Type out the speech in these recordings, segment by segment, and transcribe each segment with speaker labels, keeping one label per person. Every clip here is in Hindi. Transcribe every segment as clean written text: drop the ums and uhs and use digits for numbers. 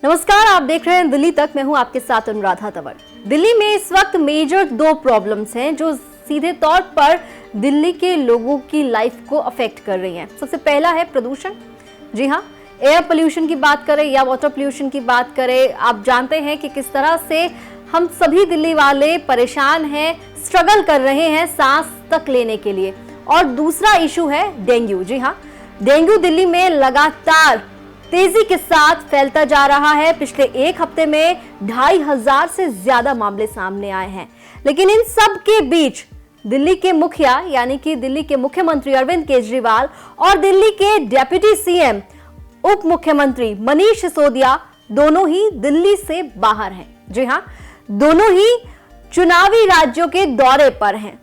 Speaker 1: नमस्कार, आप देख रहे हैं दिल्ली तक। मैं हूं आपके साथ अनुराधा तंवर। दिल्ली में इस वक्त मेजर दो प्रॉब्लम्स हैं जो सीधे तौर पर दिल्ली के लोगों की लाइफ को अफेक्ट कर रही हैं। सबसे पहला है प्रदूषण। जी हां, एयर पोल्यूशन की बात करें या वाटर पोल्यूशन की बात करें, आप जानते हैं कि किस तरह से हम सभी दिल्ली वाले परेशान हैं, स्ट्रगल कर रहे हैं सांस तक लेने के लिए। और दूसरा इशू है डेंगू। जी हाँ, डेंगू दिल्ली में लगातार तेजी के साथ फैलता जा रहा है। पिछले एक हफ्ते में 2500 से ज्यादा मामले सामने आए हैं। लेकिन इन सब के बीच दिल्ली के मुखिया यानी कि दिल्ली के मुख्यमंत्री अरविंद केजरीवाल और दिल्ली के डेप्यूटी सीएम उप मुख्यमंत्री मनीष सिसोदिया दोनों ही दिल्ली से बाहर हैं। जी हां, दोनों ही चुनावी राज्यों के दौरे पर हैं।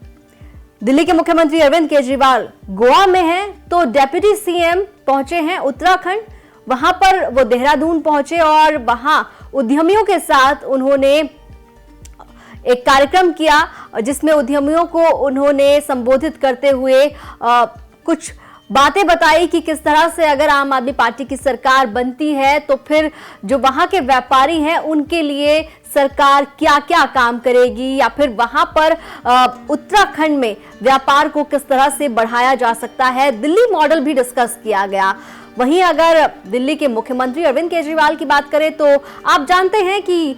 Speaker 1: दिल्ली के मुख्यमंत्री अरविंद केजरीवाल गोवा में हैं, तो डेप्यूटी सीएम पहुंचे हैं उत्तराखंड। वहां पर वो देहरादून पहुंचे और वहां उद्यमियों के साथ उन्होंने एक कार्यक्रम किया जिसमें उद्यमियों को उन्होंने संबोधित करते हुए कुछ बातें बताई कि किस तरह से अगर आम आदमी पार्टी की सरकार बनती है तो फिर जो वहां के व्यापारी हैं उनके लिए सरकार क्या क्या काम करेगी, या फिर वहां पर उत्तराखंड में व्यापार को किस तरह से बढ़ाया जा सकता है। दिल्ली मॉडल भी डिस्कस किया गया। वहीं अगर दिल्ली के मुख्यमंत्री अरविंद केजरीवाल की बात करें तो आप जानते हैं कि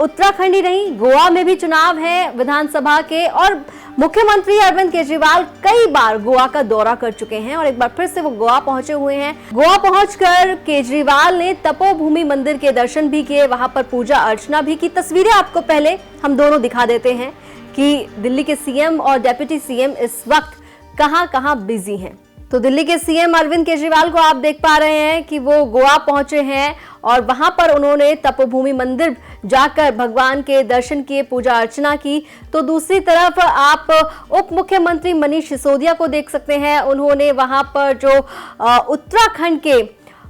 Speaker 1: उत्तराखंड ही नहीं, गोवा में भी चुनाव है विधानसभा के, और मुख्यमंत्री अरविंद केजरीवाल कई बार गोवा का दौरा कर चुके हैं और एक बार फिर से वो गोवा पहुंचे हुए हैं। गोवा पहुंचकर केजरीवाल ने तपोभूमि मंदिर के दर्शन भी किए, वहां पर पूजा अर्चना भी की। तस्वीरें आपको पहले हम दोनों दिखा देते हैं कि दिल्ली के सीएम और डेप्यूटी सीएम इस वक्त कहां बिजी हैं। तो दिल्ली के सीएम अरविंद केजरीवाल को आप देख पा रहे हैं कि वो गोवा पहुंचे हैं और वहां पर उन्होंने तपोभूमि मंदिर जाकर भगवान के दर्शन किए, पूजा अर्चना की। तो दूसरी तरफ आप उप मुख्यमंत्री मनीष सिसोदिया को देख सकते हैं। उन्होंने वहां पर जो उत्तराखंड के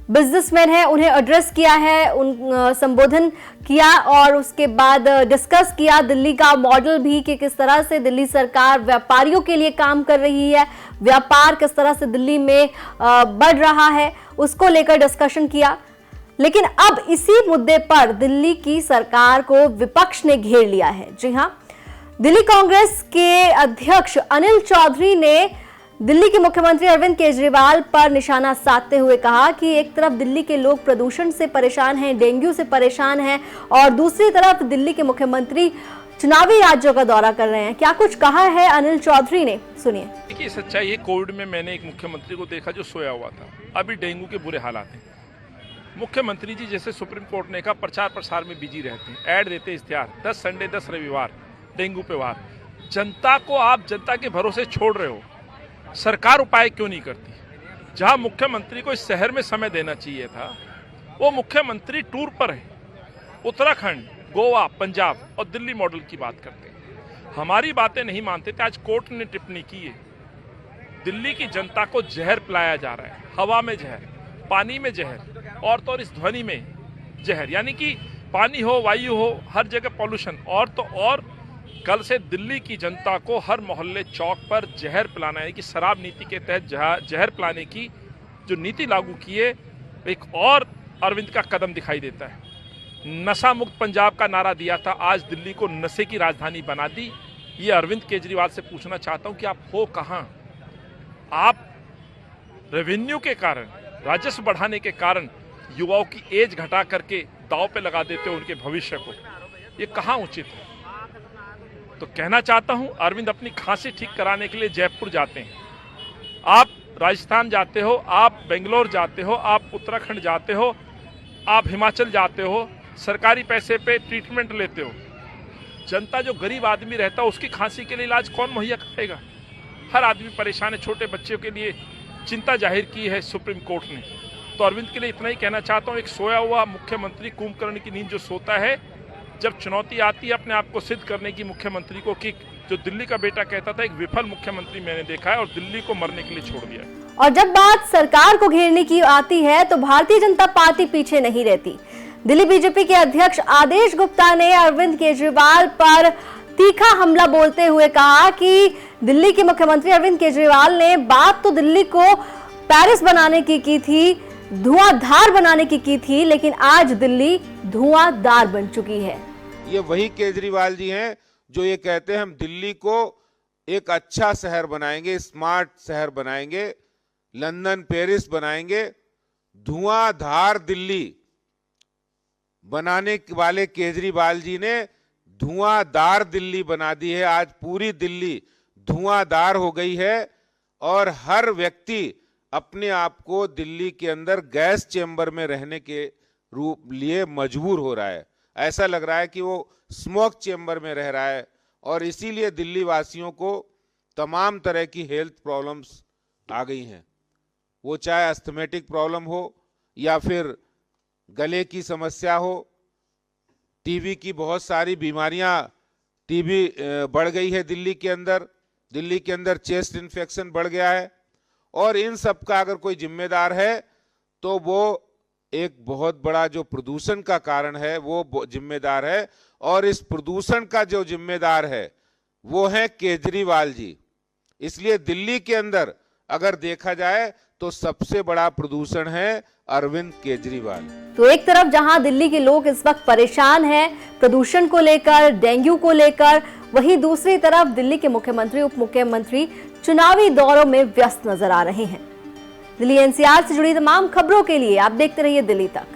Speaker 1: बिजनेसमैन हैं उन्हें एड्रेस किया है, संबोधन किया और उसके बाद डिस्कस किया दिल्ली का मॉडल भी कि किस तरह से दिल्ली सरकार व्यापारियों के लिए काम कर रही है, व्यापार किस तरह से दिल्ली में बढ़ रहा है, उसको लेकर डिस्कशन किया। लेकिन अब इसी मुद्दे पर दिल्ली की सरकार को विपक्ष ने घेर लिया है। जी हां, दिल्ली कांग्रेस के अध्यक्ष अनिल चौधरी ने दिल्ली के मुख्यमंत्री अरविंद केजरीवाल पर निशाना साधते हुए कहा कि एक तरफ दिल्ली के लोग प्रदूषण से परेशान हैं, डेंगू से परेशान हैं, और दूसरी तरफ दिल्ली के मुख्यमंत्री चुनावी राज्यों का दौरा कर रहे हैं। क्या कुछ कहा है अनिल चौधरी ने, सुनिए।
Speaker 2: देखिए, सच्चाई है, कोविड में मैंने एक मुख्यमंत्री को देखा जो सोया हुआ था। अभी डेंगू के बुरे हालात हैं। मुख्यमंत्री जी जैसे सुप्रीम कोर्ट ने कहा प्रचार प्रसार में बिजी रहते हैं, ऐड देते हैं, इश्तिहार 10 संडे 10 रविवार डेंगू पे वार। जनता को आप जनता के भरोसे छोड़ रहे हो, सरकार उपाय क्यों नहीं करती? जहां मुख्यमंत्री को इस शहर में समय देना चाहिए था, वो मुख्यमंत्री टूर पर है। उत्तराखंड, गोवा, पंजाब और दिल्ली मॉडल की बात करते हैं। हमारी बातें नहीं मानते थे। आज कोर्ट ने टिप्पणी की है, दिल्ली की जनता को जहर पिलाया जा रहा है। हवा में जहर, पानी में जहर, और तो और इस ध्वनि में जहर, यानी कि पानी हो, वायु हो, हर जगह पॉल्यूशन। और तो और कल से दिल्ली की जनता को हर मोहल्ले चौक पर जहर पिलाना है कि शराब नीति के तहत जहर पिलाने की जो नीति लागू की है, एक और अरविंद का कदम दिखाई देता है। नशा मुक्त पंजाब का नारा दिया था, आज दिल्ली को नशे की राजधानी बना दी। ये अरविंद केजरीवाल से पूछना चाहता हूं कि आप हो कहां? आप रेवेन्यू के कारण, राजस्व बढ़ाने के कारण युवाओं की एज घटा करके दांव पे लगा देते हो उनके भविष्य को। ये कहां उचित है? तो कहना चाहता हूं, अरविंद अपनी खांसी ठीक कराने के लिए जयपुर जाते हैं, आप राजस्थान जाते हो, आप बेंगलोर जाते हो, आप उत्तराखंड जाते हो, आप हिमाचल जाते हो, सरकारी पैसे पे ट्रीटमेंट लेते हो। जनता जो गरीब आदमी रहता है उसकी खांसी के लिए इलाज कौन मुहैया करेगा? हर आदमी परेशान है। छोटे बच्चों के लिए चिंता जाहिर की है सुप्रीम कोर्ट ने। तो अरविंद के लिए इतना ही कहना चाहता हूं, एक सोया हुआ मुख्यमंत्री कुंभकर्ण की नींद जो सोता है, जब चुनौती आती है अपने आप को सिद्ध करने की मुख्यमंत्री को, कि जो दिल्ली का बेटा कहता था एक विफल मुख्यमंत्री मैंने देखा है और दिल्ली को मरने के लिए छोड़ दिया।
Speaker 1: और जब बात सरकार को घेरने की आती है तो भारतीय जनता पार्टी पीछे नहीं रहती। दिल्ली बीजेपी के अध्यक्ष आदेश गुप्ता ने अरविंद केजरीवाल पर तीखा हमला बोलते हुए कहा कि दिल्ली के मुख्यमंत्री अरविंद केजरीवाल ने बात तो दिल्ली को पेरिस बनाने की थी, धुआंधार बनाने की थी, लेकिन आज दिल्ली धुआंधार बन चुकी है।
Speaker 3: ये वही केजरीवाल जी हैं जो ये कहते हैं हम दिल्ली को एक अच्छा शहर बनाएंगे, स्मार्ट शहर बनाएंगे, लंदन पेरिस बनाएंगे। धुआंधार दिल्ली बनाने वाले केजरीवाल जी ने धुआंधार दिल्ली बना दी है। आज पूरी दिल्ली धुआंधार हो गई है और हर व्यक्ति अपने आप को दिल्ली के अंदर गैस चेंबर में रहने के रूप लिए मजबूर हो रहा है। ऐसा लग रहा है कि वो स्मोक चेंबर में रह रहा है और इसीलिए दिल्ली वासियों को तमाम तरह की हेल्थ प्रॉब्लम्स आ गई हैं। वो चाहे अस्थमेटिक प्रॉब्लम हो या फिर गले की समस्या हो, टीबी की बहुत सारी बीमारियां, टीबी बढ़ गई है दिल्ली के अंदर। दिल्ली के अंदर चेस्ट इन्फेक्शन बढ़ गया है और इन सब का अगर कोई जिम्मेदार है तो वो एक बहुत बड़ा जो प्रदूषण का कारण है वो जिम्मेदार है। और इस प्रदूषण का जो जिम्मेदार है वो है केजरीवाल जी। इसलिए दिल्ली के अंदर अगर देखा जाए तो सबसे बड़ा प्रदूषण है अरविंद केजरीवाल।
Speaker 1: तो एक तरफ जहां दिल्ली के लोग इस वक्त परेशान हैं प्रदूषण को लेकर, डेंगू को लेकर, वहीं दूसरी तरफ दिल्ली के मुख्यमंत्री, उप मुख्यमंत्री चुनावी दौरों में व्यस्त नजर आ रहे हैं। दिल्ली एनसीआर से जुड़ी तमाम खबरों के लिए आप देखते रहिए दिल्ली तक।